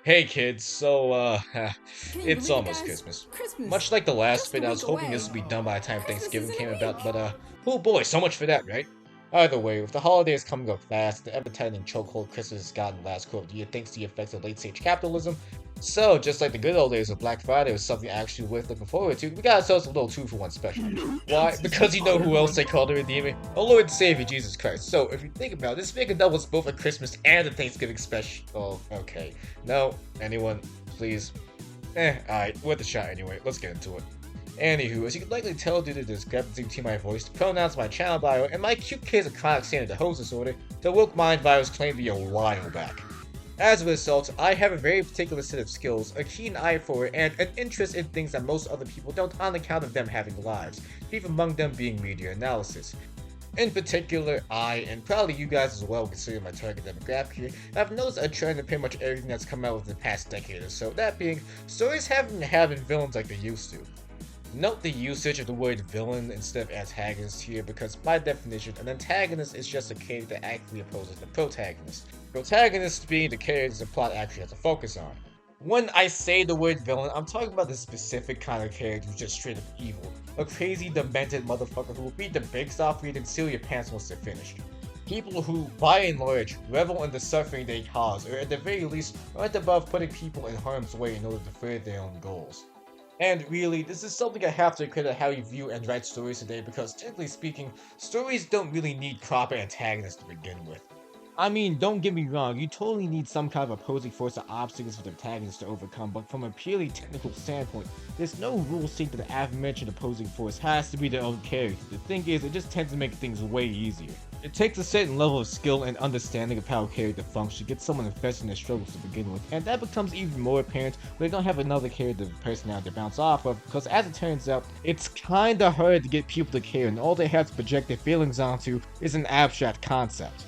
Hey kids, it's almost Christmas. Much like the last bit, I was hoping this would be done by the time Thanksgiving came about, but oh boy, so much for that, right? Either way, with the holidays coming up fast, the ever-tightening chokehold Christmas has gotten the last quarter of the year thanks to the effects of late-stage capitalism. So, just like the good old days of Black Friday was something actually worth looking forward to, we got ourselves a little 2-for-1 special. Why? Because you know who else they call the Redeemer? Our Lord and Savior, Jesus Christ. So, if you think about it, this Mega Double is both a Christmas and a Thanksgiving special. Oh, okay. No, anyone, please. Alright, worth a shot anyway. Let's get into it. Anywho, as you can likely tell due to the discrepancy between my voice, the pronouns, my channel bio, and my cute case of chronic standard the host disorder, the woke mind virus claimed me a while back. As a result, I have a very particular set of skills, a keen eye for it, and an interest in things that most other people don't on account of them having lives, chief among them being media analysis. In particular, I, and probably you guys as well considering my target demographic here, have noticed a trend in pretty much everything that's come out within the past decade or so, that being, stories haven't been having villains like they used to. Note the usage of the word villain instead of antagonist here because by definition, an antagonist is just a character that actively opposes the protagonist. Protagonist being the characters the plot actually has to focus on. When I say the word villain, I'm talking about the specific kind of character who's just straight up evil. A crazy, demented motherfucker who will beat the brakes off you and steal your pants once they're finished. People who, by and large, revel in the suffering they cause, or at the very least, aren't above putting people in harm's way in order to further their own goals. And really, this is something I have to credit how you view and write stories today because, technically speaking, stories don't really need proper antagonists to begin with. I mean, don't get me wrong, you totally need some kind of opposing force or obstacles for the protagonist to overcome, but from a purely technical standpoint, there's no rule stating that the aforementioned opposing force has to be their own character. The thing is, it just tends to make things way easier. It takes a certain level of skill and understanding of how a character functions to get someone invested in their struggles to begin with, and that becomes even more apparent when they don't have another character personality to bounce off of, because as it turns out, it's kinda hard to get people to care and all they have to project their feelings onto is an abstract concept.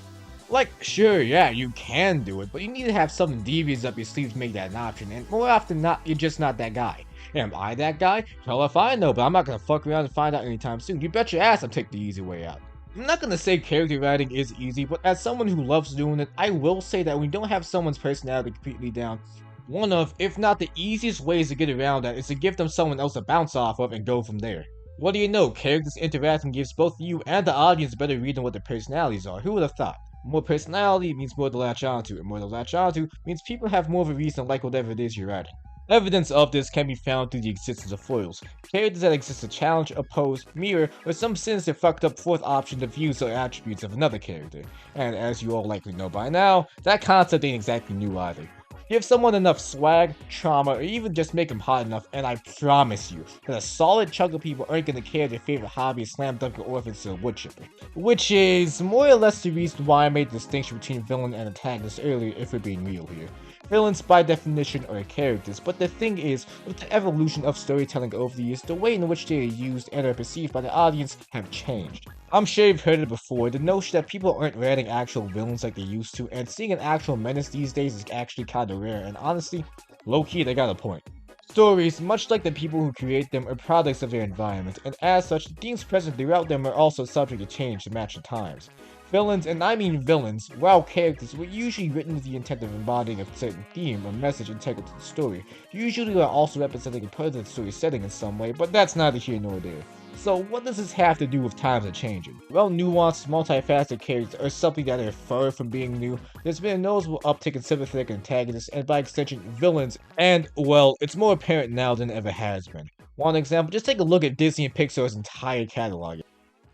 Like, sure, yeah, you can do it, but you need to have something devious up your sleeve to make that an option, and more often than not, you're just not that guy. Am I that guy? Hell if I know, but I'm not gonna fuck around and find out anytime soon. You bet your ass I'll take the easy way out. I'm not gonna say character writing is easy, but as someone who loves doing it, I will say that when you don't have someone's personality completely down, one of, if not the easiest ways to get around that is to give them someone else to bounce off of and go from there. What do you know, characters interacting gives both you and the audience a better read on what their personalities are, who would have thought? More personality means more to latch onto, and more to latch onto means people have more of a reason to like whatever it is you're writing. Evidence of this can be found through the existence of foils, characters that exist to challenge, oppose, mirror, or some sinister fucked up fourth option to views or attributes of another character. And as you all likely know by now, that concept ain't exactly new either. Give someone enough swag, trauma, or even just make them hot enough, and I promise you that a solid chunk of people aren't gonna care their favorite hobby is slam dunking orphans to a wood chipper. Which is more or less the reason why I made the distinction between villain and antagonist earlier if we're being real here. Villains by definition are characters, but the thing is, with the evolution of storytelling over the years, the way in which they are used and are perceived by the audience have changed. I'm sure you've heard it before, the notion that people aren't writing actual villains like they used to, and seeing an actual menace these days is actually kinda rare, and honestly, low-key they got a point. Stories, much like the people who create them, are products of their environment, and as such, the themes present throughout them are also subject to change to match the times. Villains, and I mean villains, while characters, were usually written with the intent of embodying a certain theme or message integral to the story. Usually they are also representing a part of the story setting in some way, but that's neither here nor there. So what does this have to do with times are changing? Well, nuanced, multifaceted characters are something that are far from being new. There's been a noticeable uptick in sympathetic antagonists, and by extension, villains, and, well, it's more apparent now than it ever has been. One example, just take a look at Disney and Pixar's entire catalog.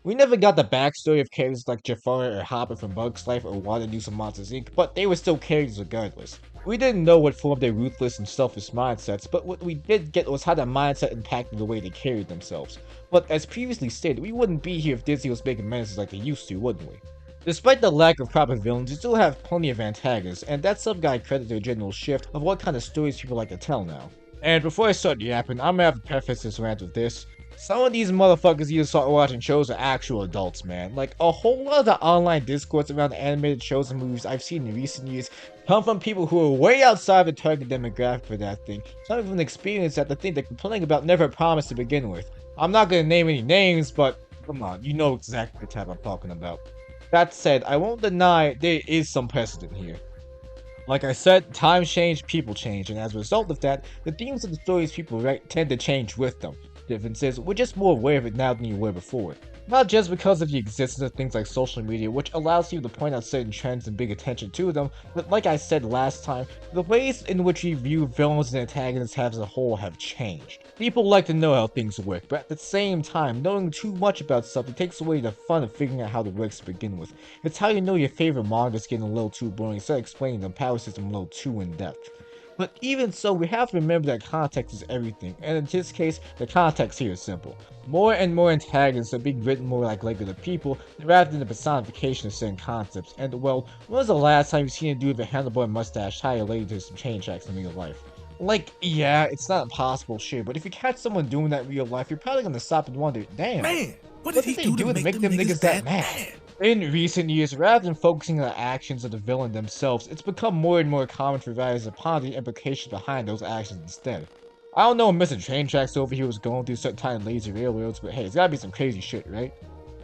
We never got the backstory of characters like Jafar or Hopper from Bugs Life or Water News from Monsters Inc., but they were still characters regardless. We didn't know what formed their ruthless and selfish mindsets, but what we did get was how that mindset impacted the way they carried themselves. But as previously stated, we wouldn't be here if Disney was making menaces like they used to, wouldn't we? Despite the lack of proper villains, you still have plenty of antagonists, and that's some guy credit to a general shift of what kind of stories people like to tell now. And before I start yapping, I'm gonna have to preface this rant with this. Some of these motherfuckers you start watching shows are actual adults, man. Like, a whole lot of the online discourse around the animated shows and movies I've seen in recent years come from people who are way outside the target demographic for that thing. Some of them experience that the thing they're complaining about never promised to begin with. I'm not gonna name any names, but come on, you know exactly the type I'm talking about. That said, I won't deny there is some precedent here. Like I said, times change, people change, and as a result of that, the themes of the stories people write tend to change with them. Difference is, we're just more aware of it now than you were before. Not just because of the existence of things like social media, which allows you to point out certain trends and bring attention to them, but like I said last time, the ways in which we view villains and antagonists as a whole have changed. People like to know how things work, but at the same time, knowing too much about something takes away the fun of figuring out how it works to begin with. It's how you know your favorite manga is getting a little too boring instead of explaining the power system a little too in depth. But even so, we have to remember that context is everything, and in this case, the context here is simple. More and more antagonists are being written more like regular people, rather than the personification of certain concepts, and well, when was the last time you've seen a dude with a handlebar mustache tie a lady to some chain tracks in real life? Like, yeah, it's not impossible, sure, but if you catch someone doing that in real life, you're probably gonna stop and wonder, damn, man, what did he do to make them niggas that mad? In recent years, rather than focusing on the actions of the villain themselves, it's become more and more common for writers to ponder the implications behind those actions instead. I don't know if Mr. Train Tracks over here was going through certain tiny lazy railroads, but hey, it's gotta be some crazy shit, right?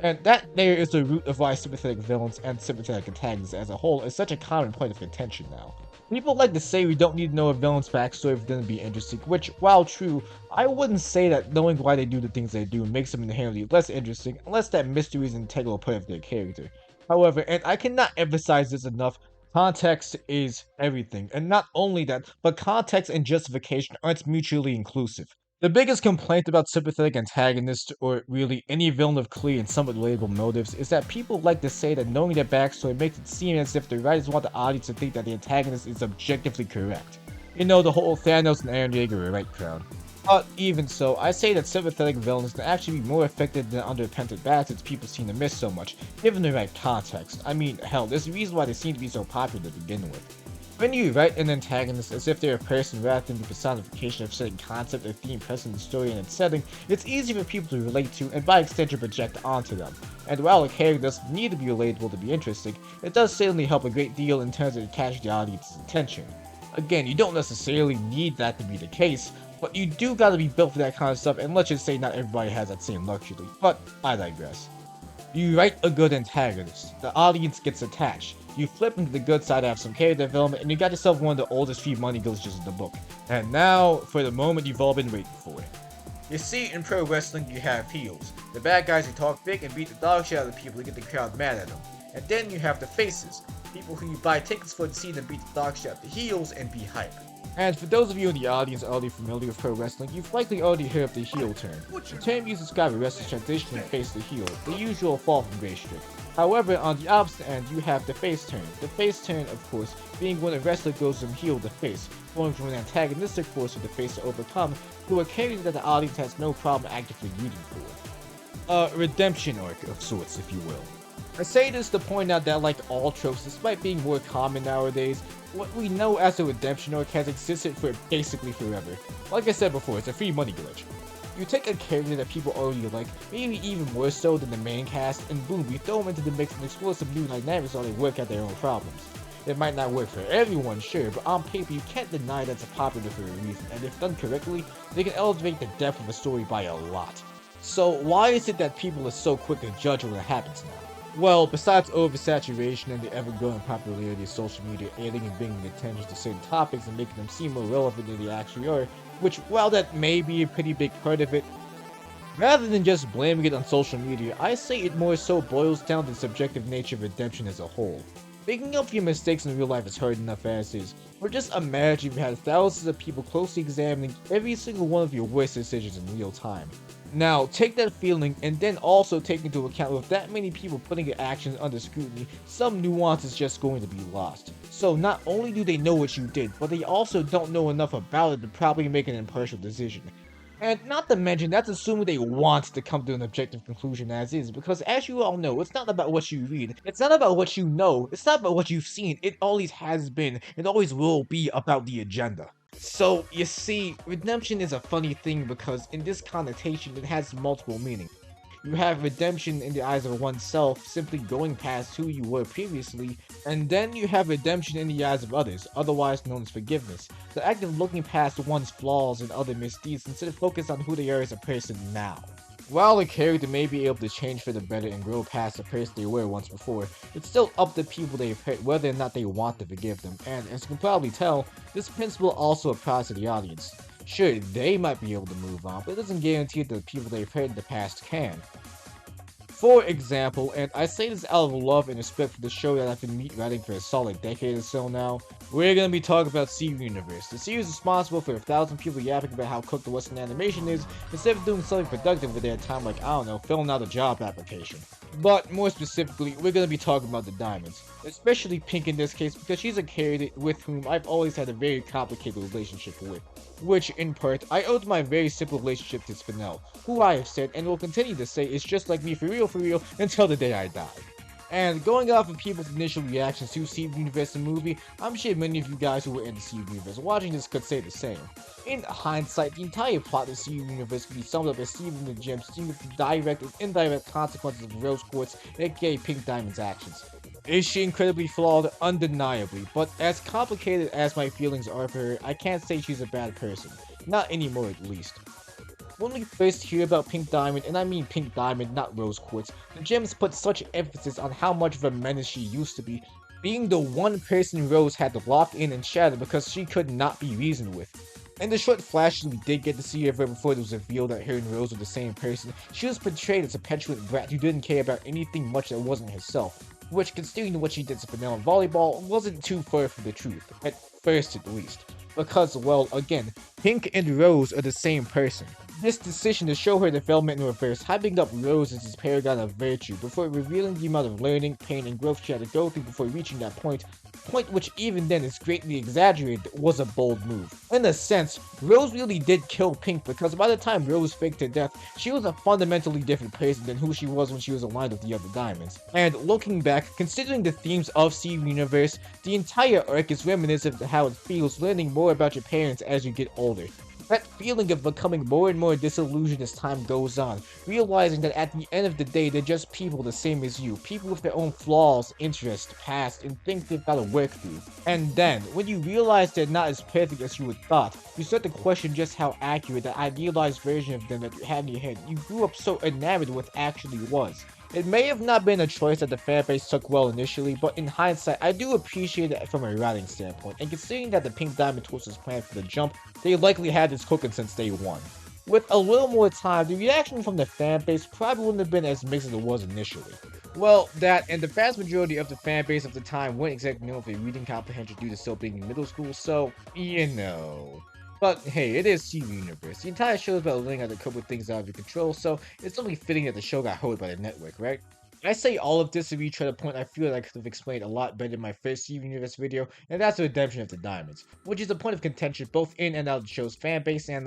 And that there is the root of why sympathetic villains and sympathetic antagonists as a whole is such a common point of contention now. People like to say we don't need to know a villain's backstory for them to be interesting, which, while true, I wouldn't say that knowing why they do the things they do makes them inherently less interesting, unless that mystery is an integral part of their character. However, and I cannot emphasize this enough, context is everything, and not only that, but context and justification aren't mutually inclusive. The biggest complaint about sympathetic antagonists, or really any villain of clear and somewhat relatable motives, is that people like to say that knowing their backstory makes it seem as if the writers want the audience to think that the antagonist is objectively correct. You know, the whole Thanos and Eren Yeager are right crowd. But even so, I say that sympathetic villains can actually be more effective than unrepentant bastards people seem to miss so much, given the right context. I mean, hell, there's a reason why they seem to be so popular to begin with. When you write an antagonist as if they're a person rather than the personification of a certain concept or theme present in the story and its setting, it's easy for people to relate to and by extension project onto them. And while a character doesn't need to be relatable to be interesting, it does certainly help a great deal in terms of catching the audience's attention. Again, you don't necessarily need that to be the case, but you do gotta be built for that kind of stuff, and let's just say not everybody has that same luxury, but I digress. You write a good antagonist, the audience gets attached. You flip into the good side after some character development, and you got yourself one of the oldest free money glitches in the book. And now, for the moment you've all been waiting for. You see, in pro wrestling, you have heels. The bad guys who talk big and beat the dog shit out of the people to get the crowd mad at them. And then you have the faces, people who you buy tickets for to see them beat the dog shit out of the heels and be hype. And for those of you in the audience already familiar with pro wrestling, you've likely already heard of the heel term. The term used to describe a wrestler's transition from face to heel, the usual fall from grace trick. However, on the opposite end, you have the face turn. The face turn, of course, being when a wrestler goes from heel to face, going from an antagonistic force for the face to overcome, to a character that the audience has no problem actively rooting for. A redemption arc of sorts, if you will. I say this to point out that like all tropes, despite being more common nowadays, what we know as a redemption arc has existed for basically forever. Like I said before, it's a free money glitch. You take a character that people already like, maybe even more so than the main cast, and boom, you throw them into the mix and explore some new dynamics while they work out their own problems. It might not work for everyone, sure, but on paper you can't deny that's popular for a reason, and if done correctly, they can elevate the depth of a story by a lot. So why is it that people are so quick to judge when it happens now? Well, besides oversaturation and the ever-growing popularity of social media aiding and bringing attention to certain topics and making them seem more relevant than they actually are, which, while that may be a pretty big part of it, rather than just blaming it on social media, I say it more so boils down to the subjective nature of redemption as a whole. Making up for your mistakes in real life is hard enough as is, or just imagine you had thousands of people closely examining every single one of your worst decisions in real time. Now, take that feeling and then also take into account with that many people putting your actions under scrutiny, some nuance is just going to be lost. So not only do they know what you did, but they also don't know enough about it to probably make an impartial decision. And not to mention, that's assuming they want to come to an objective conclusion as is, because as you all know, it's not about what you read, it's not about what you know, it's not about what you've seen, it always has been, it always will be about the agenda. So, you see, redemption is a funny thing because in this connotation it has multiple meanings. You have redemption in the eyes of oneself, simply going past who you were previously, and then you have redemption in the eyes of others, otherwise known as forgiveness, the act of looking past one's flaws and other misdeeds instead of focus on who they are as a person now. While a character may be able to change for the better and grow past the person they were once before, it's still up to people they've hurt whether or not they want to forgive them, and as you can probably tell, this principle also applies to the audience. Sure, they might be able to move on, but it doesn't guarantee that the people they've hurt in the past can. For example, and I say this out of love and respect for the show that I've been writing for a solid decade or so now, we're gonna be talking about Steven Universe. The series is responsible for 1,000 people yapping about how cooked the Western animation is, instead of doing something productive with their time like, I don't know, filling out a job application. But more specifically, we're gonna be talking about the Diamonds. Especially Pink in this case, because she's a character with whom I've always had a very complicated relationship with. Which, in part, I owe to my very simple relationship to Spinel, who I have said and will continue to say is just like me for real, until the day I die. And going off of people's initial reactions to Steven Universe the movie, I'm sure many of you guys who were in the Steven Universe watching this could say the same. In hindsight, the entire plot of Steven Universe could be summed up as Steven the Gem seeing the direct and indirect consequences of Rose Quartz, aka Pink Diamond's actions. Is she incredibly flawed? Undeniably, but as complicated as my feelings are for her, I can't say she's a bad person. Not anymore at least. When we first hear about Pink Diamond, and I mean Pink Diamond, not Rose Quartz, the Gems put such emphasis on how much of a menace she used to be, being the one person Rose had to lock in and shatter because she could not be reasoned with. In the short flashes we did get to see of her before it was revealed that her and Rose were the same person, she was portrayed as a petulant brat who didn't care about anything much that wasn't herself. Which, considering what she did to Spinel in volleyball, wasn't too far from the truth, at first at least. Because, well, again, Pink and Rose are the same person. This decision to show her development in reverse, hyping up Rose as his paragon of virtue, before revealing the amount of learning, pain, and growth she had to go through before reaching that point which even then is greatly exaggerated, was a bold move. In a sense, Rose really did kill Pink because by the time Rose faked her death, she was a fundamentally different person than who she was when she was aligned with the other Diamonds. And looking back, considering the themes of Steven Universe, the entire arc is reminiscent of how it feels learning more about your parents as you get older. That feeling of becoming more and more disillusioned as time goes on, realizing that at the end of the day they're just people the same as you, people with their own flaws, interests, past, and things they've gotta work through. And then, when you realize they're not as perfect as you had thought, you start to question just how accurate that idealized version of them that you had in your head you grew up so enamored with actually was. It may have not been a choice that the fanbase took well initially, but in hindsight, I do appreciate it from a writing standpoint, and considering that the Pink Diamond twist was planned from the jump, they likely had this cooking since day one. With a little more time, the reaction from the fanbase probably wouldn't have been as mixed as it was initially. Well, that, and the vast majority of the fanbase of the time weren't exactly known for reading comprehension due to still being in middle school, so, you know. But hey, it is Steven Universe. The entire show is about learning how to cope with things out of your control, so it's only fitting that the show got hoed by the network, right? I say all of this to retread a point I feel like I could have explained a lot better in my first Steven Universe video, and that's the redemption of the Diamonds, which is a point of contention both in and out of the show's fanbase, and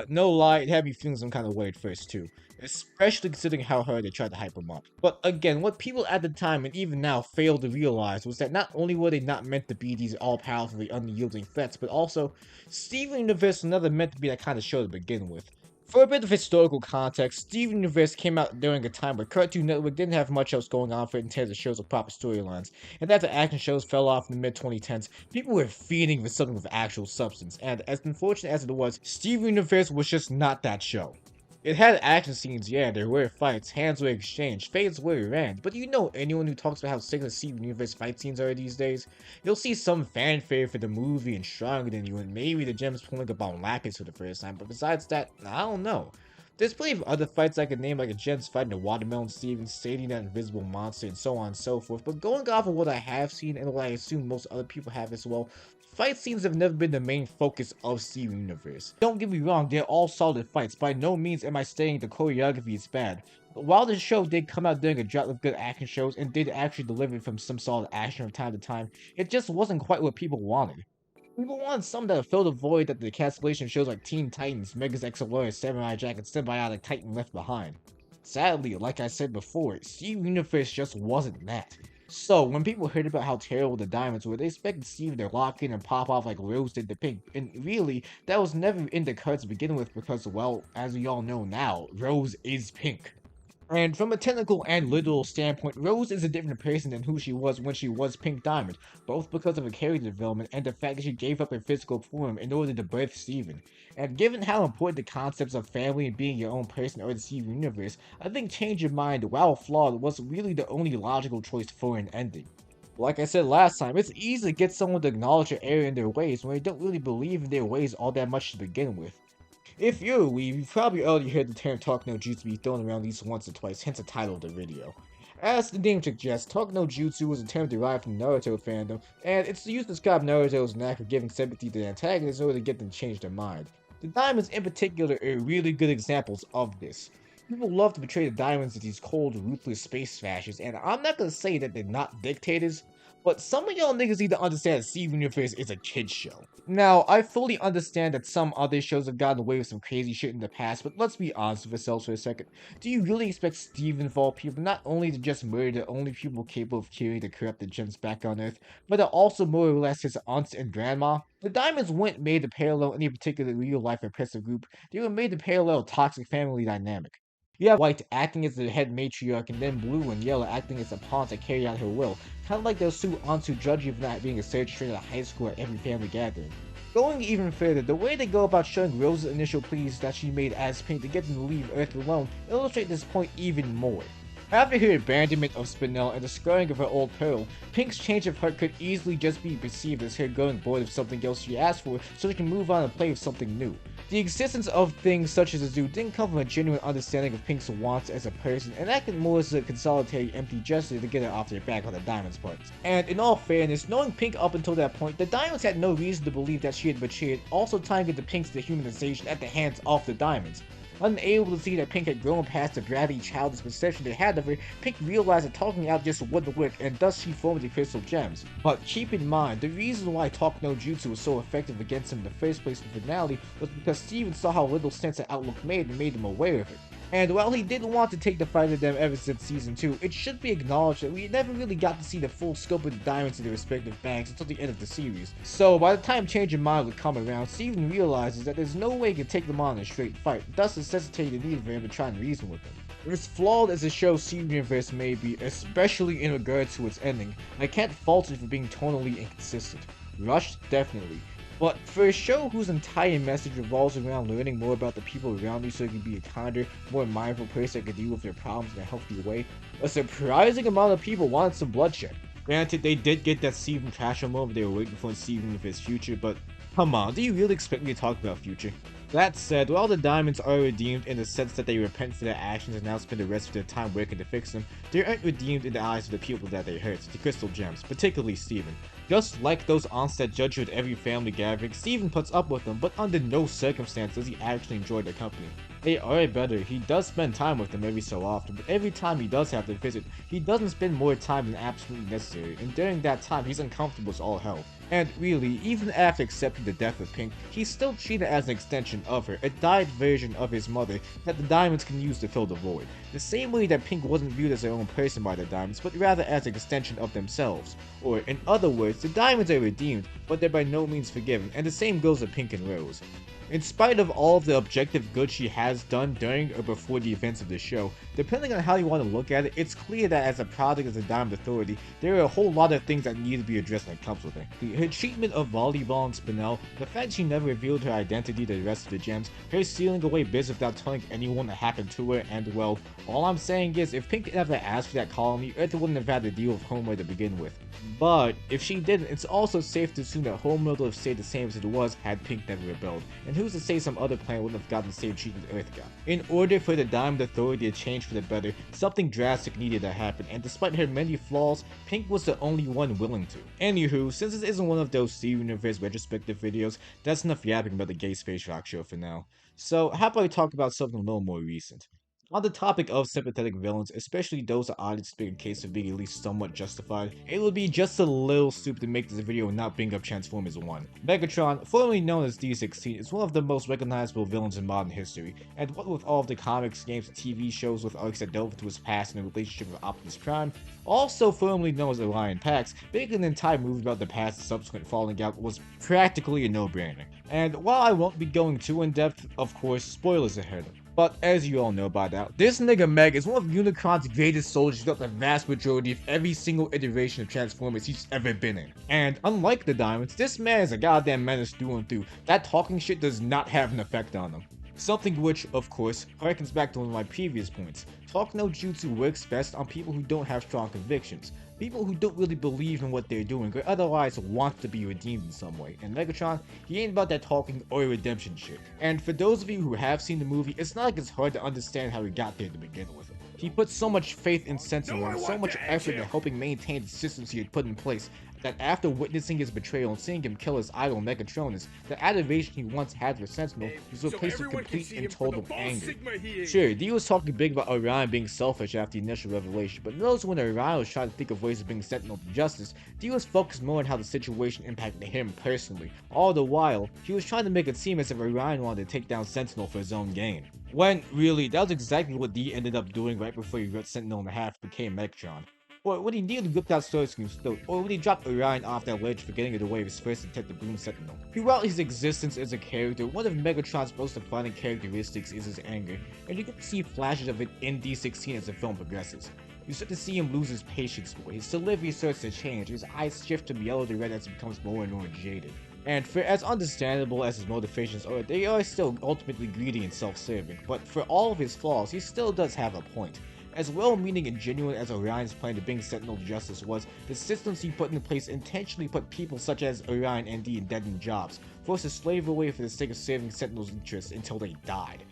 no lie, it had me feeling some kind of way at first too. Especially considering how hard they tried to hype him up. But again, what people at the time and even now failed to realize was that not only were they not meant to be these all-powerfully unyielding threats, but also, Steven Universe was never meant to be that kind of show to begin with. For a bit of historical context, Steven Universe came out during a time where Cartoon Network didn't have much else going on for it in terms of shows with proper storylines, and after action shows fell off in the mid-2010s, people were feeding for something with actual substance, and as unfortunate as it was, Steven Universe was just not that show. It had action scenes, yeah, there were fights, hands were exchanged, fades were ran, but you know anyone who talks about how sick the Steven Universe fight scenes are these days? You'll see some fanfare for the movie and Stronger Than You, and maybe the Gems pulling up on Lapis for the first time, but besides that, I don't know. There's plenty of other fights I could name, like a Gems fighting a Watermelon Steven, stating that invisible monster, and so on and so forth, but going off of what I have seen, and what I assume most other people have as well, fight scenes have never been the main focus of Steven Universe. Don't get me wrong, they're all solid fights. By no means am I saying the choreography is bad. But while the show did come out during a drought of good action shows and did actually deliver from some solid action from time to time, it just wasn't quite what people wanted. People wanted something that filled the void that the cancellation shows like Teen Titans, Megas XLR, Samurai Jack, and Symbiotic Titan left behind. Sadly, like I said before, Steven Universe just wasn't that. So, when people heard about how terrible the Diamonds were, they expected Steven to lock in and pop off like Rose did to Pink, and really, that was never in the cards to begin with because, well, as we all know now, Rose is Pink. And from a technical and literal standpoint, Rose is a different person than who she was when she was Pink Diamond, both because of her character development and the fact that she gave up her physical form in order to birth Steven. And given how important the concepts of family and being your own person are to the Steven universe, I think Change Your Mind, while flawed, was really the only logical choice for an ending. Like I said last time, it's easy to get someone to acknowledge their error in their ways when they don't really believe in their ways all that much to begin with. If you're a weeb, you've probably already heard the term Talk No Jutsu be thrown around at least once or twice, hence the title of the video. As the name suggests, Talk No Jutsu was a term derived from Naruto fandom, and it's used to describe Naruto's knack of giving sympathy to the antagonists in order to get them to change their mind. The diamonds in particular are really good examples of this. People love to portray the diamonds as these cold, ruthless space fascists, and I'm not gonna say that they're not dictators, but some of y'all niggas need to understand that Steven Universe is a kid's show. Now, I fully understand that some other shows have gotten away with some crazy shit in the past, but let's be honest with ourselves for a second. Do you really expect Steven of all people not only to just murder the only people capable of carrying the corrupted gems back on Earth, but to also more or less his aunts and grandma? The diamonds weren't made to parallel any particular real-life oppressive group, they were made to parallel a toxic family dynamic. You have White acting as the head matriarch, and then Blue and Yellow acting as the pawns that carry out her will, kind of like those two aunts who judge you for not being a third string at high school at every family gathering. Going even further, the way they go about showing Rose's initial pleas that she made as Pink to get them to leave Earth alone illustrate this point even more. After her abandonment of Spinel and the scarring of her old Pearl, Pink's change of heart could easily just be perceived as her growing bored of something else she asked for so she can move on and play with something new. The existence of things such as a zoo didn't come from a genuine understanding of Pink's wants as a person, and acted more as a consolidated empty gesture to get her off their back on the Diamond's parts. And in all fairness, knowing Pink up until that point, the Diamonds had no reason to believe that she had betrayed, also tying into Pink's dehumanization at the hands of the Diamonds. Unable to see that Pink had grown past the bratty, childish perception they had of her, Pink realized that talking out just wouldn't work, and thus she formed the Crystal Gems. But keep in mind, the reason why Talk No Jutsu was so effective against him in the first place in the finale was because Steven saw how little sense the outlook made and made him aware of it. And while he didn't want to take the fight to them ever since Season 2, it should be acknowledged that we never really got to see the full scope of the Diamonds in their respective banks until the end of the series. So by the time Change Your Mind would come around, Steven realizes that there's no way he can take them on in a straight fight, thus necessitating the need for him to try and reason with them. As flawed as the show's Steven Universe may be, especially in regards to its ending, I can't fault it for being tonally inconsistent. Rushed, definitely. But for a show whose entire message revolves around learning more about the people around you so you can be a kinder, more mindful person that can deal with their problems in a healthy way, a surprising amount of people wanted some bloodshed. Granted, they did get that Steven Trasher moment they were waiting for in Steven with his future, but come on, do you really expect me to talk about future? That said, while the Diamonds are redeemed in the sense that they repent for their actions and now spend the rest of their time working to fix them, they aren't redeemed in the eyes of the people that they hurt, the Crystal Gems, particularly Steven. Just like those aunts that judge you at every family gathering, Steven puts up with them, but under no circumstance does he actually enjoy their company. They are better, he does spend time with them every so often, but every time he does have to visit, he doesn't spend more time than absolutely necessary, and during that time he's uncomfortable as all hell. And really, even after accepting the death of Pink, he's still treated as an extension of her, a died version of his mother that the Diamonds can use to fill the void. The same way that Pink wasn't viewed as her own person by the Diamonds, but rather as an extension of themselves. Or, in other words, the Diamonds are redeemed, but they're by no means forgiven, and the same goes with Pink and Rose. In spite of all of the objective good she has done during or before the events of the show, depending on how you want to look at it, it's clear that as a product of the Diamond Authority, there are a whole lot of things that need to be addressed when it comes with her. Her treatment of Volleyball and Spinel, the fact she never revealed her identity to the rest of the gems, her sealing away Biz without telling anyone what happened to her, and well, all I'm saying is, if Pink never asked for that colony, Earth wouldn't have had to deal with Homeworld to begin with. But, if she didn't, it's also safe to assume that Homeworld would have stayed the same as it was had Pink never rebelled, and who's to say some other planet wouldn't have gotten the same treatment Earth got. In order for the Diamond Authority to change for the better, something drastic needed to happen, and despite her many flaws, Pink was the only one willing to. Anywho, since this isn't one of those Steven Universe retrospective videos, that's enough yapping about the gay space rock show for now. So, how about we talk about something a little more recent? On the topic of sympathetic villains, especially those that I'd speak in case of being at least somewhat justified, it would be just a little stupid to make this video and not bring up Transformers 1. Megatron, formerly known as D16, is one of the most recognizable villains in modern history, and what with all of the comics, games, and TV shows with arcs that delve into his past and the relationship with Optimus Prime, also formerly known as Orion Pax, making an entire movie about the past and subsequent falling out was practically a no-brainer. And while I won't be going too in-depth, of course, spoilers ahead. But as you all know by now, this nigga Meg is one of Unicron's greatest soldiers throughout the vast majority of every single iteration of Transformers he's ever been in. And unlike the Diamonds, this man is a goddamn menace through and through. That talking shit does not have an effect on him. Something which, of course, harkens back to one of my previous points. Talk No Jutsu works best on people who don't have strong convictions. People who don't really believe in what they're doing or otherwise want to be redeemed in some way. And Megatron, he ain't about that talking or redemption shit. And for those of you who have seen the movie, it's not like it's hard to understand how he got there to begin with. He put so much faith in Sentinel and so much effort into helping maintain the systems he had put in place that after witnessing his betrayal and seeing him kill his idol Megatronus, the adoration he once had for Sentinel was replaced with complete and total anger. Sure, D was talking big about Orion being selfish after the initial revelation, but notice when Orion was trying to think of ways of bringing Sentinel to justice, D was focused more on how the situation impacted him personally. All the while, he was trying to make it seem as if Orion wanted to take down Sentinel for his own gain. When, really, that was exactly what D ended up doing right before he ripped Sentinel in half and became Megatron. Or when he nearly ripped out Starscream's throat, or when he dropped Orion off that ledge for getting it away with his first attempt to boom Sentinel. Throughout his existence as a character, one of Megatron's most defining characteristics is his anger, and you get to see flashes of it in D16 as the film progresses. You start to see him lose his patience more, his delivery starts to change, his eyes shift from yellow to red as he becomes more and more jaded. And for as understandable as his motivations are, they are still ultimately greedy and self-serving, but for all of his flaws, he still does have a point. As well-meaning and genuine as Orion's plan to bring Sentinel to justice was, the systems he put in place intentionally put people such as Orion and D in dead-end jobs, forced to slave away for the sake of serving Sentinel's interests until they died.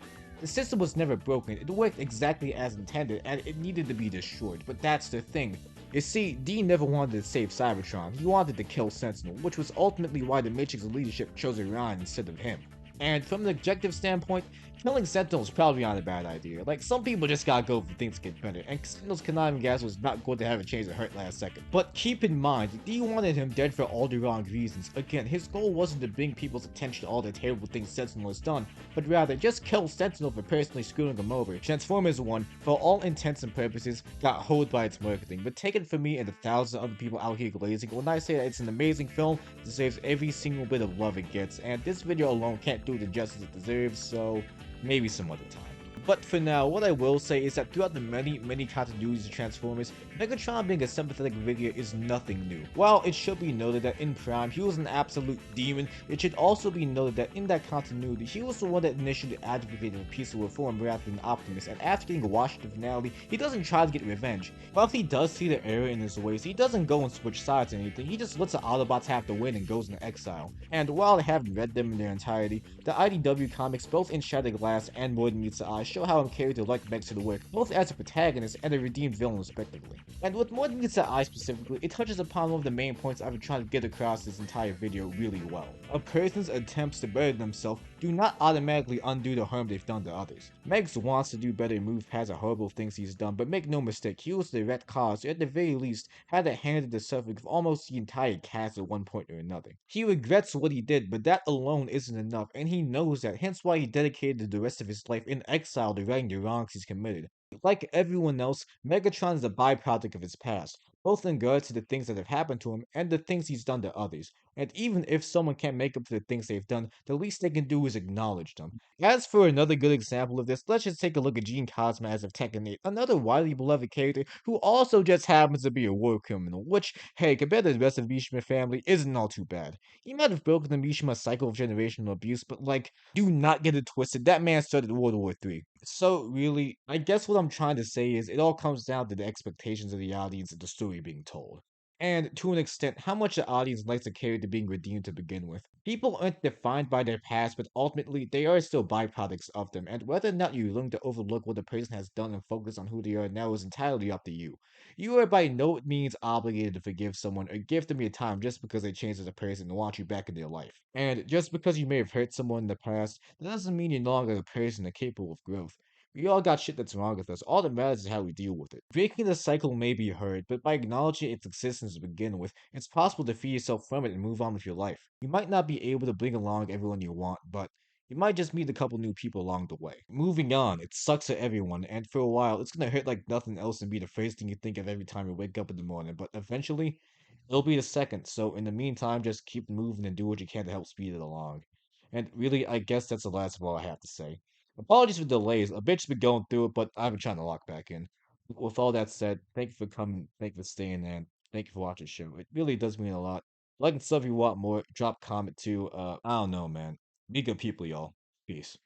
The system was never broken, it worked exactly as intended, and it needed to be destroyed, but that's the thing. You see, D never wanted to save Cybertron, he wanted to kill Sentinel, which was ultimately why the Matrix leadership chose Orion instead of him. And from an objective standpoint, killing Sentinel is probably not a bad idea. Like, some people just gotta go for things to get better, and Sentinel's conniving gas was not going to have a change that hurt last second. But keep in mind, D wanted him dead for all the wrong reasons. Again, his goal wasn't to bring people's attention to all the terrible things Sentinel has done, but rather just kill Sentinel for personally screwing him over. Transformers 1, for all intents and purposes, got hoed by its marketing, but take it from me and the thousands of other people out here glazing when I say that it's an amazing film, it deserves every single bit of love it gets, and this video alone can't do the justice it deserves, so maybe some other time. But for now, what I will say is that throughout the many continuities of Transformers, Megatron being a sympathetic figure is nothing new. While it should be noted that in Prime, he was an absolute demon, it should also be noted that in that continuity, he was the one that initially advocated for peaceful reform rather than Optimus, and after getting washed in the finale, he doesn't try to get revenge. While if he does see the error in his ways, he doesn't go and switch sides or anything, he just lets the Autobots have to win and goes into exile. And while I haven't read them in their entirety, the IDW comics, both in Shattered Glass and More Than Meets the Eye, show how a character like Meg to the work, both as a protagonist and a redeemed villain respectively. And with More Than Meets the Eye specifically, it touches upon one of the main points I've been trying to get across this entire video really well. A person's attempts to better themselves do not automatically undo the harm they've done to others. Megs wants to do better and move past the horrible things he's done, but make no mistake, he was the direct cause, or at the very least, had a hand in the suffering of almost the entire cast at one point or another. He regrets what he did, but that alone isn't enough, and he knows that, hence why he dedicated the rest of his life in exile to righting the wrongs he's committed. Like everyone else, Megatron is a byproduct of his past, both in regards to the things that have happened to him and the things he's done to others. And even if someone can't make up for the things they've done, the least they can do is acknowledge them. As for another good example of this, let's just take a look at Gene Cosmo as of Tekken 8, another widely beloved character who also just happens to be a war criminal, which, hey, compared to the rest of the Mishima family, isn't all too bad. He might have broken the Mishima cycle of generational abuse, but like, do not get it twisted, that man started World War III. So really, I guess what I'm trying to say is it all comes down to the expectations of the audience and the story being told. And to an extent, how much the audience likes a character being redeemed to begin with. People aren't defined by their past, but ultimately they are still byproducts of them, and whether or not you're willing to overlook what the person has done and focus on who they are now is entirely up to you. You are by no means obligated to forgive someone or give them your time just because they changed as a person and want you back in their life. And just because you may have hurt someone in the past, that doesn't mean you're no longer a person and capable of growth. We all got shit that's wrong with us. All that matters is how we deal with it. Breaking the cycle may be hard, but by acknowledging its existence to begin with, it's possible to free yourself from it and move on with your life. You might not be able to bring along everyone you want, but you might just meet a couple new people along the way. Moving on, it sucks for everyone, and for a while, it's gonna hurt like nothing else and be the first thing you think of every time you wake up in the morning, but eventually, it'll be the second, so in the meantime, just keep moving and do what you can to help speed it along. And really, I guess that's the last of all I have to say. Apologies for delays. A bitch been going through it, but I've been trying to lock back in. With all that said, thank you for coming, thank you for staying, and thank you for watching the show. It really does mean a lot. Like and sub if you want more. Drop comment too. I don't know, man. Be good people, y'all. Peace.